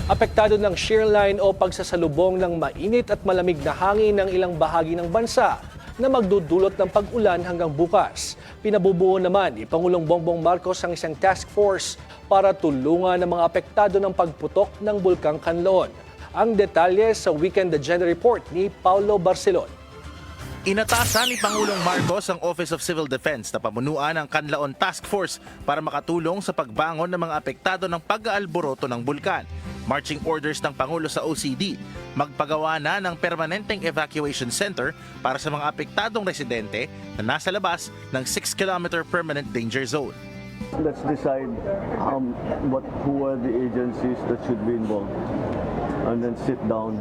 Apektado ng shear line o pagsasalubong ng mainit at malamig na hangin ng ilang bahagi ng bansa na magdudulot ng pag-ulan hanggang bukas. Pinabubuo naman ni Pangulong Bongbong Marcos ang isang task force para tulungan ang mga apektado ng pagputok ng Bulkang Kanlaon. Ang detalye sa Weekend Agenda Report ni Paulo Barcelon. Inatasan ni Pangulong Marcos ang Office of Civil Defense na pamunuan ang Kanlaon Task Force para makatulong sa pagbangon ng mga apektado ng pag-aalboroto ng bulkan. Marching orders ng Pangulo sa OCD, magpagawa na ng permanenteng evacuation center para sa mga apektadong residente na nasa labas ng 6-kilometer permanent danger zone. Let's decide who are the agencies that should be involved, and then sit down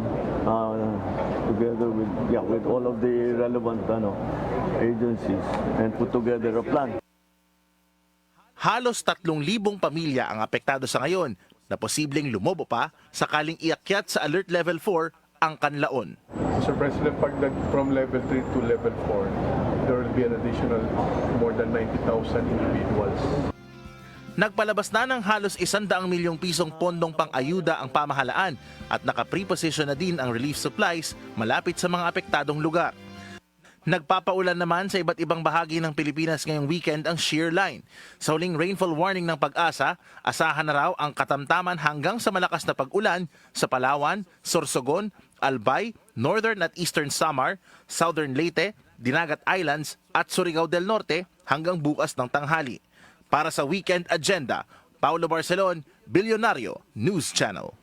together with all of the relevant agencies and put together a plan. Halos 3,000 pamilya ang apektado sa ngayon na posibleng lumobo pa sakaling iakyat sa Alert Level 4 ang Kanlaon. Mr. President, pag from level 3 to level 4, there will be an additional more than 90,000 individuals. Nagpalabas na ng halos 100 milyong pisong pondong pang-ayuda ang pamahalaan at naka-preposition na din ang relief supplies malapit sa mga apektadong lugar. Nagpapaulan naman sa iba't ibang bahagi ng Pilipinas ngayong weekend ang shear line. Sa huling rainfall warning ng Pag-asa, asahan na raw ang katamtaman hanggang sa malakas na pag-ulan sa Palawan, Sorsogon, Albay, Northern at Eastern Samar, Southern Leyte, Dinagat Islands at Surigao del Norte hanggang bukas ng tanghali. Para sa Weekend Agenda, Paulo Barcelon, Bilyonaryo News Channel.